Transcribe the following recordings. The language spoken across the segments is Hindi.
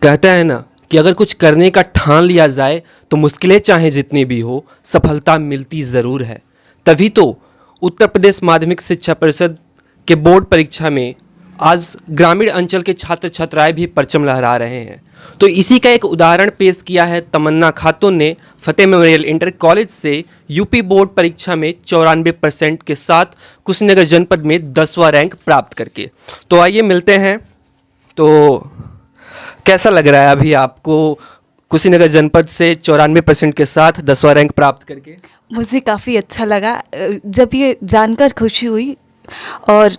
कहते हैं ना कि अगर कुछ करने का ठान लिया जाए तो मुश्किलें चाहे जितनी भी हो सफलता मिलती ज़रूर है। तभी तो उत्तर प्रदेश माध्यमिक शिक्षा परिषद के बोर्ड परीक्षा में आज ग्रामीण अंचल के छात्र छात्राएं भी परचम लहरा रहे हैं। तो इसी का एक उदाहरण पेश किया है तमन्ना खातून ने फतेह मेमोरियल इंटर कॉलेज से यूपी बोर्ड परीक्षा में 94% के साथ कुशीनगर जनपद में 10वां रैंक प्राप्त करके। तो आइए मिलते हैं। तो कैसा लग रहा है अभी आपको कुशीनगर जनपद से 94% के साथ 10वां रैंक प्राप्त करके? मुझे काफ़ी अच्छा लगा जब ये जानकर खुशी हुई और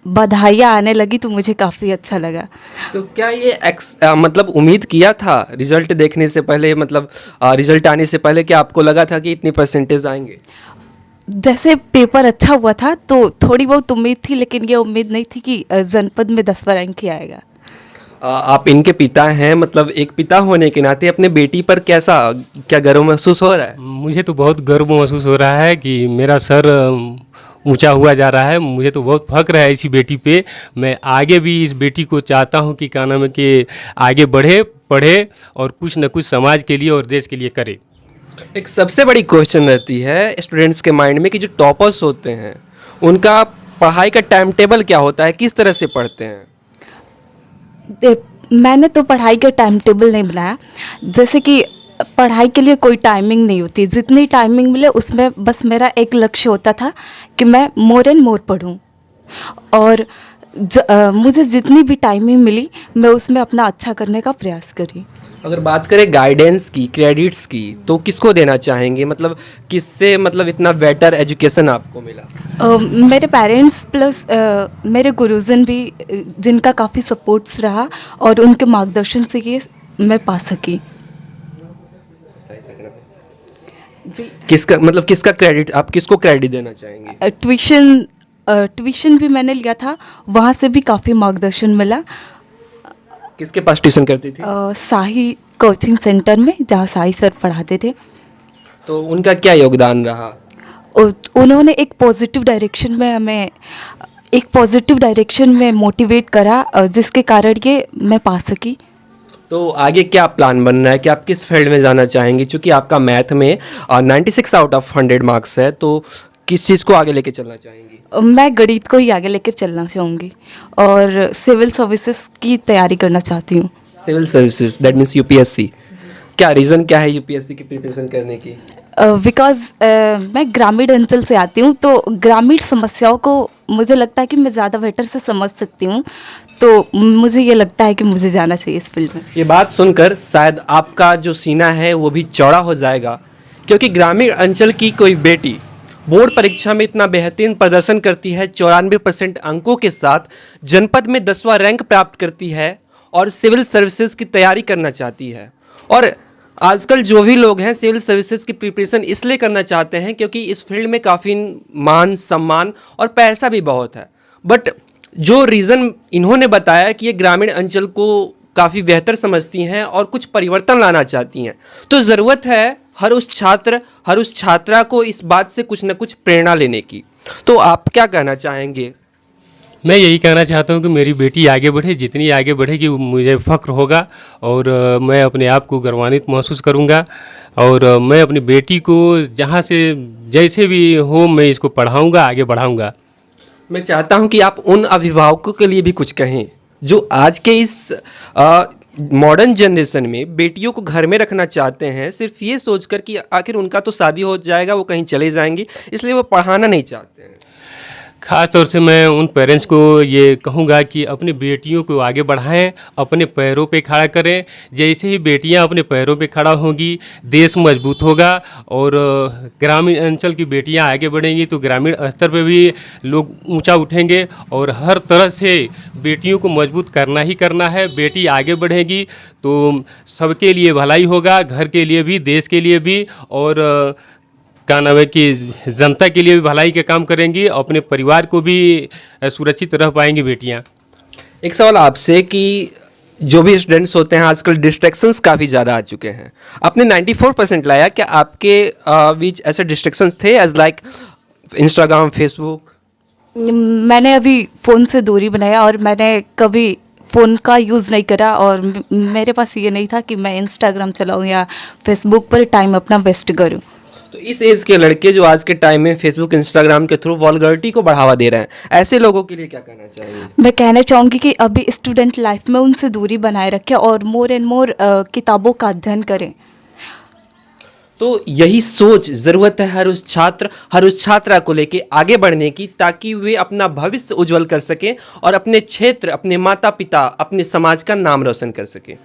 बधाइयाँ आने लगी तो मुझे काफ़ी अच्छा लगा। तो क्या ये मतलब उम्मीद किया था रिजल्ट देखने से पहले, मतलब रिजल्ट आने से पहले क्या आपको लगा था कि इतनी परसेंटेज आएंगे? जैसे पेपर अच्छा हुआ था तो थोड़ी बहुत उम्मीद थी, लेकिन ये उम्मीद नहीं थी कि जनपद में 10वां रैंक ही आएगा। आप इनके पिता हैं, मतलब एक पिता होने के नाते अपने बेटी पर क्या गर्व महसूस हो रहा है? मुझे तो बहुत गर्व महसूस हो रहा है कि मेरा सर ऊंचा हुआ जा रहा है। मुझे तो बहुत फक्र है इसी बेटी पे। मैं आगे भी इस बेटी को चाहता हूं कि क्या नाम है कि आगे बढ़े, पढ़े और कुछ न कुछ समाज के लिए और देश के लिए करे। एक सबसे बड़ी क्वेश्चन रहती है स्टूडेंट्स के माइंड में कि जो टॉपर्स होते हैं उनका पढ़ाई का टाइम टेबल क्या होता है, किस तरह से पढ़ते हैं? मैंने तो पढ़ाई का टाइम टेबल नहीं बनाया। जैसे कि पढ़ाई के लिए कोई टाइमिंग नहीं होती, जितनी टाइमिंग मिले उसमें बस मेरा एक लक्ष्य होता था कि मैं मोर एंड मोर पढूं और मुझे जितनी भी टाइमिंग मिली मैं उसमें अपना अच्छा करने का प्रयास करी। अगर बात करें गाइडेंस की, क्रेडिट्स की, तो किसको देना चाहेंगे? मतलब किससे मतलब इतना बेटर एजुकेशन आपको मिला? मेरे पेरेंट्स प्लस मेरे गुरुजन भी, जिनका काफ़ी सपोर्ट्स रहा और उनके मार्गदर्शन से ये मैं पा सकी। किसका क्रेडिट, आप किसको क्रेडिट देना चाहेंगे? ट्यूशन भी मैंने लिया था, वहाँ से भी काफ़ी मार्गदर्शन मिला। किसके पास ट्यूशन करती थी? साही कोचिंग सेंटर में, जहाँ साही सर पढ़ाते थे। तो उनका क्या योगदान रहा? उन्होंने एक पॉजिटिव डायरेक्शन में मोटिवेट करा, जिसके कारण ये मैं पा सकी। तो आगे क्या प्लान बनना है कि आप किस फील्ड में जाना चाहेंगे? क्योंकि आपका मैथ में 96 आउट ऑफ 100 मार्क्स है, तो किस चीज़ को आगे लेके चलना चाहेंगी? मैं गणित को ही आगे लेकर चलना चाहूँगी और सिविल सर्विसेज की तैयारी करना चाहती हूँ। Civil services, that means UPSC. क्या रीज़न क्या है यूपीएससी की प्रिपरेशन करने की? बिकॉज मैं ग्रामीण अंचल से आती हूँ, तो ग्रामीण समस्याओं को मुझे लगता है कि मैं ज़्यादा बेटर से समझ सकती हूँ, तो मुझे ये लगता है कि मुझे जाना चाहिए इस फील्ड में। ये बात सुनकर शायद आपका जो सीना है वो भी चौड़ा हो जाएगा, क्योंकि ग्रामीण अंचल की कोई बेटी बोर्ड परीक्षा में इतना बेहतरीन प्रदर्शन करती है, 94% अंकों के साथ जनपद में 10वां रैंक प्राप्त करती है और सिविल सर्विसेज की तैयारी करना चाहती है। और आजकल जो भी लोग हैं सिविल सर्विसेज की प्रिपरेशन इसलिए करना चाहते हैं क्योंकि इस फील्ड में काफ़ी मान सम्मान और पैसा भी बहुत है। बट जो रीज़न इन्होंने बताया कि ये ग्रामीण अंचल को काफ़ी बेहतर समझती हैं और कुछ परिवर्तन लाना चाहती हैं, तो ज़रूरत है हर उस छात्र, हर उस छात्रा को इस बात से कुछ न कुछ प्रेरणा लेने की। तो आप क्या कहना चाहेंगे? मैं यही कहना चाहता हूँ कि मेरी बेटी आगे बढ़े, जितनी आगे बढ़ेगी मुझे फ़ख्र होगा और मैं अपने आप को गर्वान्वित महसूस करूँगा और मैं अपनी बेटी को जहाँ से जैसे भी हो मैं इसको पढ़ाऊँगा, आगे बढ़ाऊँगा। मैं चाहता हूं कि आप उन अभिभावकों के लिए भी कुछ कहें जो आज के इस मॉडर्न जनरेशन में बेटियों को घर में रखना चाहते हैं, सिर्फ ये सोचकर कि आखिर उनका तो शादी हो जाएगा, वो कहीं चले जाएंगी, इसलिए वो पढ़ाना नहीं चाहते हैं। ख़ास तौर से मैं उन पेरेंट्स को ये कहूँगा कि अपनी बेटियों को आगे बढ़ाएं, अपने पैरों पे खड़ा करें। जैसे ही बेटियां अपने पैरों पे खड़ा होंगी देश मजबूत होगा और ग्रामीण अंचल की बेटियां आगे बढ़ेंगी तो ग्रामीण स्तर पे भी लोग ऊंचा उठेंगे और हर तरह से बेटियों को मजबूत करना ही करना है। बेटी आगे बढ़ेगी तो सबके लिए भलाई होगा, घर के लिए भी, देश के लिए भी और क्या नाम है कि जनता के लिए भी भलाई के काम करेंगी, अपने परिवार को भी सुरक्षित रह पाएंगी बेटियां। एक सवाल आपसे कि जो भी स्टूडेंट्स होते हैं आजकल डिस्ट्रैक्शंस काफ़ी ज़्यादा आ चुके हैं। आपने 94% लाया, क्या आपके बीच ऐसे डिस्ट्रैक्शंस थे एज लाइक इंस्टाग्राम, फेसबुक? मैंने अभी फ़ोन से दूरी बनाया और मैंने कभी फ़ोन का यूज़ नहीं करा, और मेरे पास ये नहीं था कि मैं इंस्टाग्राम चलाऊँ या फेसबुक पर टाइम अपना वेस्ट करूँ। तो इस एज के लड़के जो आज के टाइम में फेसबुक इंस्टाग्राम के थ्रू वल्गरिटी को बढ़ावा दे रहे हैं, ऐसे लोगों के लिए क्या कहना चाहेंगे? मैं कहना चाहूँगी कि अभी स्टूडेंट लाइफ में उनसे दूरी बनाए रखें और मोर एंड मोर किताबों का अध्ययन करें। तो यही सोच ज़रूरत है हर उस छात्र हर उस छात्रा को लेके आगे बढ़ने की, ताकि वे अपना भविष्य उज्जवल कर सकें और अपने क्षेत्र, अपने माता पिता, अपने समाज का नाम रोशन कर सकें।